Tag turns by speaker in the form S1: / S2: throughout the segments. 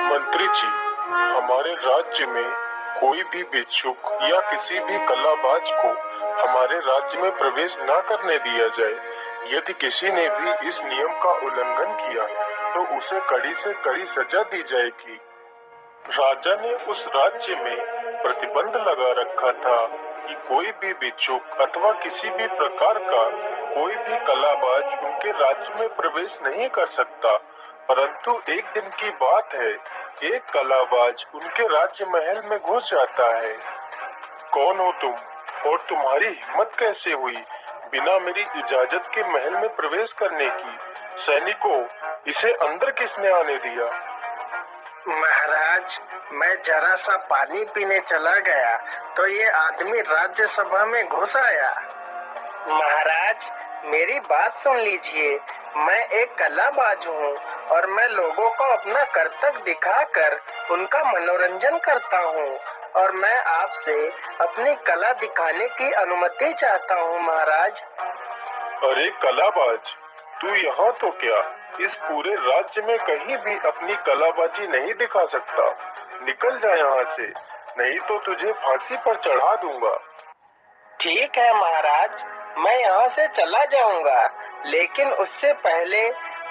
S1: मंत्री जी, हमारे राज्य में कोई भी भिक्षुक या किसी भी कलाबाज को हमारे राज्य में प्रवेश न करने दिया जाए। यदि किसी ने भी इस नियम का उल्लंघन किया तो उसे कड़ी से कड़ी सजा दी जाएगी। राजा ने उस राज्य में प्रतिबंध लगा रखा था कि कोई भी भिक्षुक अथवा किसी भी प्रकार का कोई भी कलाबाज उनके राज्य में प्रवेश नहीं कर सकता। परंतु एक दिन की बात है, एक कलाबाज उनके राज्य महल में घुस जाता है। कौन हो तुम और तुम्हारी हिम्मत कैसे हुई बिना मेरी इजाजत के महल में प्रवेश करने की? सैनिकों, इसे अंदर किसने आने दिया?
S2: महाराज, मैं जरा सा पानी पीने चला गया तो ये आदमी राज्यसभा में घुस आया। महाराज, मेरी बात सुन लीजिए। मैं एक कलाबाज हूँ और मैं लोगों को अपना करतब दिखाकर उनका मनोरंजन करता हूँ और मैं आपसे अपनी कला दिखाने की अनुमति चाहता हूँ महाराज।
S1: अरे कलाबाज, तू यहाँ तो क्या इस पूरे राज्य में कहीं भी अपनी कलाबाजी नहीं दिखा सकता। निकल जा यहाँ से, नहीं तो तुझे फांसी पर चढ़ा दूंगा।
S2: ठीक है महाराज, मैं यहाँ से चला जाऊंगा, लेकिन उससे पहले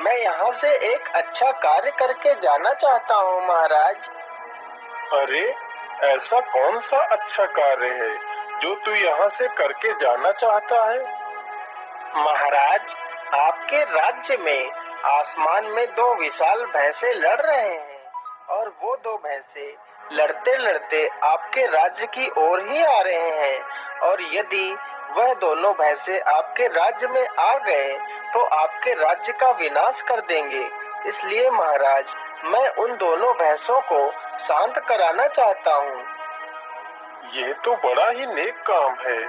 S2: मैं यहाँ से एक अच्छा कार्य करके जाना चाहता हूँ महाराज।
S1: अरे, ऐसा कौन सा अच्छा कार्य है जो तू यहाँ से करके जाना चाहता है?
S2: महाराज, आपके राज्य में आसमान में दो विशाल भैंसे लड़ रहे हैं और वो दो भैंसे लड़ते लड़ते आपके राज्य की ओर ही आ रहे हैं और यदि वह दोनों भैंसे आपके राज्य में आ गए तो आपके राज्य का विनाश कर देंगे। इसलिए महाराज, मैं उन दोनों भैंसों को शांत कराना चाहता हूँ।
S1: यह तो बड़ा ही नेक काम है।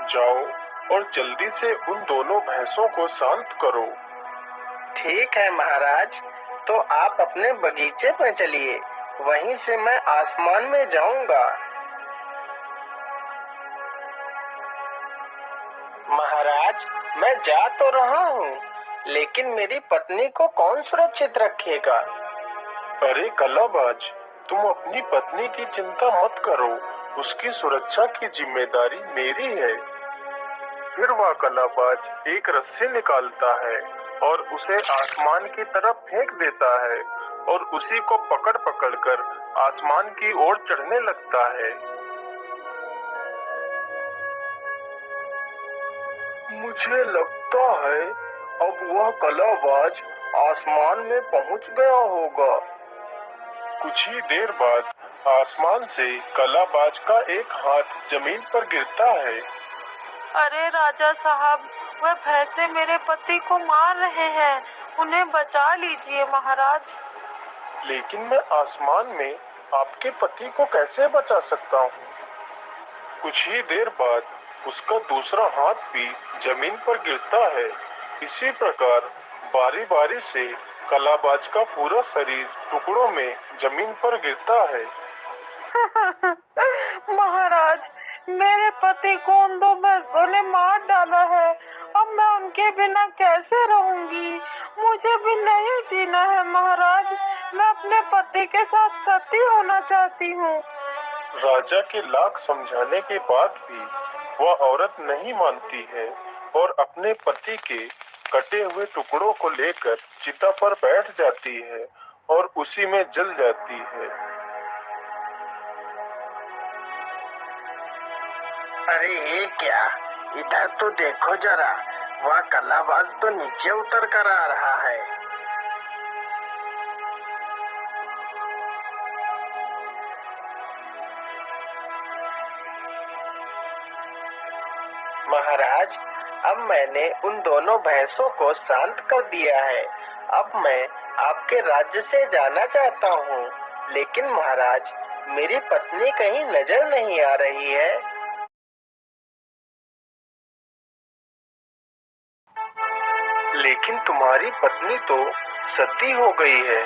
S1: जाओ और जल्दी से उन दोनों भैंसों को शांत करो।
S2: ठीक है महाराज, तो आप अपने बगीचे में चलिए, वहीं से मैं आसमान में जाऊंगा। महाराज, मैं जा तो रहा हूँ, लेकिन मेरी पत्नी को कौन सुरक्षित रखेगा?
S1: अरे कलाबाज, तुम अपनी पत्नी की चिंता मत करो, उसकी सुरक्षा की जिम्मेदारी मेरी है। फिर वह कलाबाज एक रस्सी निकालता है और उसे आसमान की तरफ फेंक देता है और उसी को पकड़ पकड़ कर आसमान की ओर चढ़ने लगता है। मुझे लगता है अब वह कलाबाज आसमान में पहुंच गया होगा। कुछ ही देर बाद आसमान से कलाबाज का एक हाथ जमीन पर गिरता है।
S3: अरे राजा साहब, वह भैंसे मेरे पति को मार रहे हैं, उन्हें बचा लीजिए महाराज।
S1: लेकिन मैं आसमान में आपके पति को कैसे बचा सकता हूँ? कुछ ही देर बाद उसका दूसरा हाथ भी जमीन पर गिरता है। इसी प्रकार बारी बारी से कलाबाज का पूरा शरीर टुकड़ों में जमीन पर गिरता है।
S3: महाराज, मेरे पति को उन दो भैंसों ने मार डाला है। अब मैं उनके बिना कैसे रहूंगी? मुझे भी नहीं जीना है महाराज। मैं अपने पति के साथ सती होना चाहती हूँ।
S1: राजा के लाख समझाने के बाद भी वह औरत नहीं मानती है और अपने पति के कटे हुए टुकड़ों को लेकर चिता पर बैठ जाती है और उसी में जल जाती है।
S2: अरे ये क्या, इधर तो देखो जरा, वह कलाबाज तो नीचे उतर कर आ रहा है। महाराज, अब मैंने उन दोनों भैंसों को शांत कर दिया है। अब मैं आपके राज्य से जाना चाहता हूँ, लेकिन महाराज, मेरी पत्नी कहीं नजर नहीं आ रही है।
S1: लेकिन तुम्हारी पत्नी तो सती हो गई है।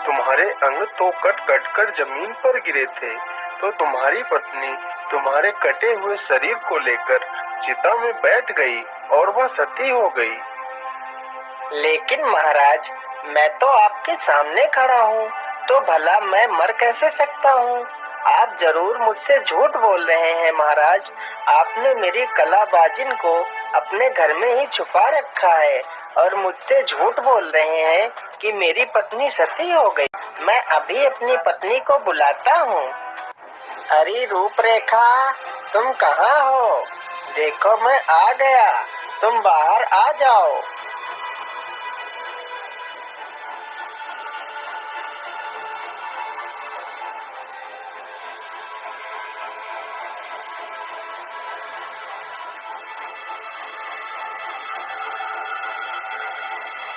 S1: तुम्हारे अंग तो कट कट कर जमीन पर गिरे थे, तो तुम्हारी पत्नी तुम्हारे कटे हुए शरीर को लेकर चिता में बैठ गई और वह सती हो गई।
S2: लेकिन महाराज, मैं तो आपके सामने खड़ा हूँ, तो भला मैं मर कैसे सकता हूँ? आप जरूर मुझसे झूठ बोल रहे हैं महाराज। आपने मेरी कलाबाजिन को अपने घर में ही छुपा रखा है और मुझसे झूठ बोल रहे हैं कि मेरी पत्नी सती हो गई। मैं अभी अपनी पत्नी को बुलाता हूँ। अरे रूपरेखा, तुम कहाँ हो? देखो मैं आ गया, तुम बाहर आ जाओ।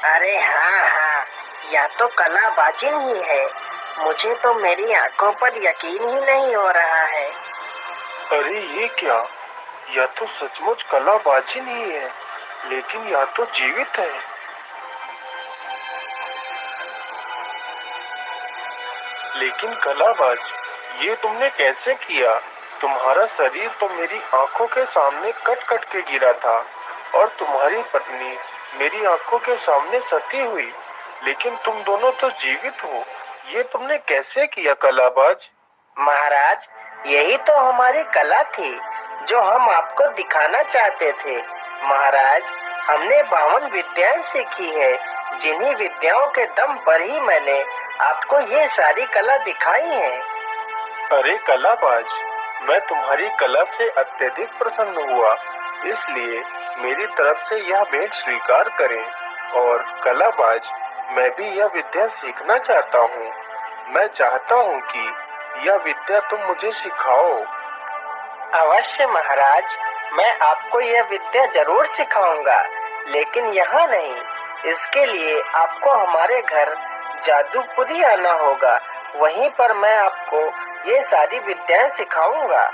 S2: अरे हाँ हाँ, यह तो कलाबाजिन ही है। मुझे तो मेरी आंखों पर यकीन ही नहीं हो रहा है।
S1: अरे ये क्या, यह तो सचमुच कलाबाजिन ही है, लेकिन यह तो जीवित है। लेकिन कलाबाज, ये तुमने कैसे किया? तुम्हारा शरीर तो मेरी आंखों के सामने कट कट के गिरा था और तुम्हारी पत्नी मेरी आंखों के सामने सती हुई, लेकिन तुम दोनों तो जीवित हो। ये तुमने कैसे किया कलाबाज?
S2: महाराज, यही तो हमारी कला थी जो हम आपको दिखाना चाहते थे। महाराज, हमने 52 विद्याएं सीखी है, जिन्हीं विद्याओं के दम पर ही मैंने आपको ये सारी कला दिखाई है।
S1: अरे कलाबाज, मैं तुम्हारी कला से अत्यधिक प्रसन्न हुआ, इसलिए मेरी तरफ से यह भेंट स्वीकार करें। और कलाबाज, मैं भी यह विद्या सीखना चाहता हूँ। मैं चाहता हूँ कि यह विद्या तुम मुझे सिखाओ।
S2: अवश्य महाराज, मैं आपको यह विद्या जरूर सिखाऊंगा, लेकिन यहाँ नहीं। इसके लिए आपको हमारे घर जादूपुरी आना होगा। वहीं पर मैं आपको ये सारी विद्याएं सिखाऊंगा।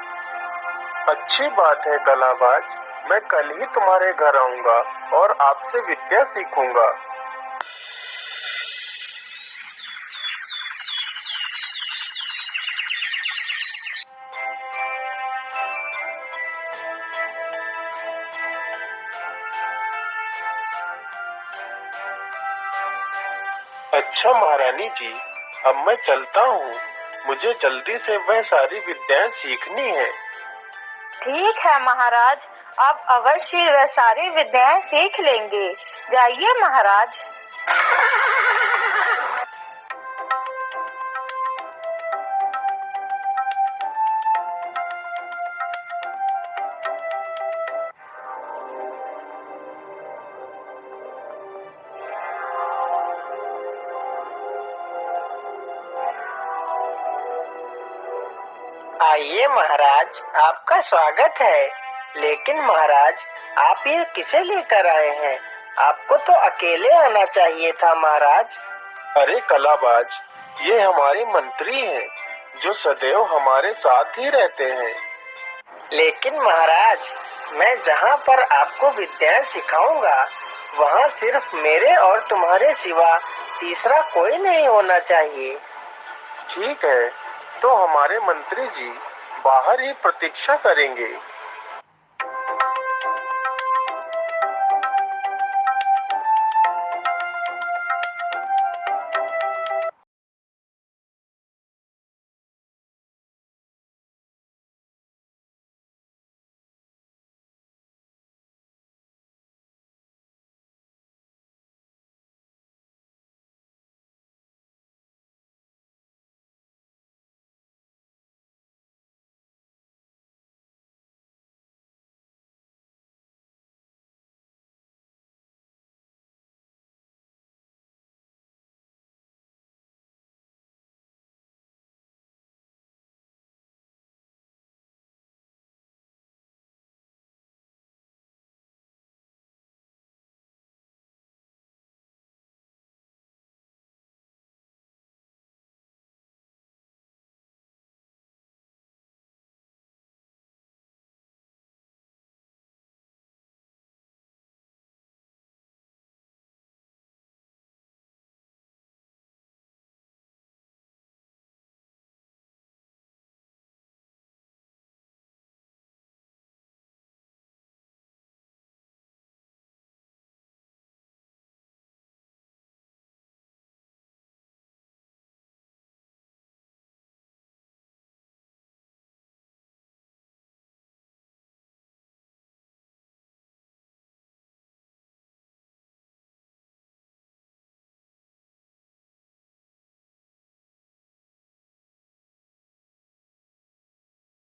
S1: अच्छी बात है कलाबाज, मैं कल ही तुम्हारे घर आऊंगा और आपसे विद्या सीखूंगा। अच्छा महारानी जी, अब मैं चलता हूँ। मुझे जल्दी से वह सारी विद्याएं सीखनी है।
S3: ठीक है महाराज, आप अवश्य वह सारी विद्याएं सीख लेंगे। जाइए महाराज।
S2: आइए महाराज, आपका स्वागत है। लेकिन महाराज, आप ये किसे लेकर आए हैं? आपको तो अकेले आना चाहिए था महाराज।
S1: अरे कलाबाज, ये हमारे मंत्री हैं, जो सदैव हमारे साथ ही रहते हैं।
S2: लेकिन महाराज, मैं जहाँ पर आपको विद्याएं सिखाऊंगा, वहाँ सिर्फ मेरे और तुम्हारे सिवा तीसरा कोई नहीं होना चाहिए।
S1: ठीक है, तो हमारे मंत्री जी बाहर ही प्रतीक्षा करेंगे।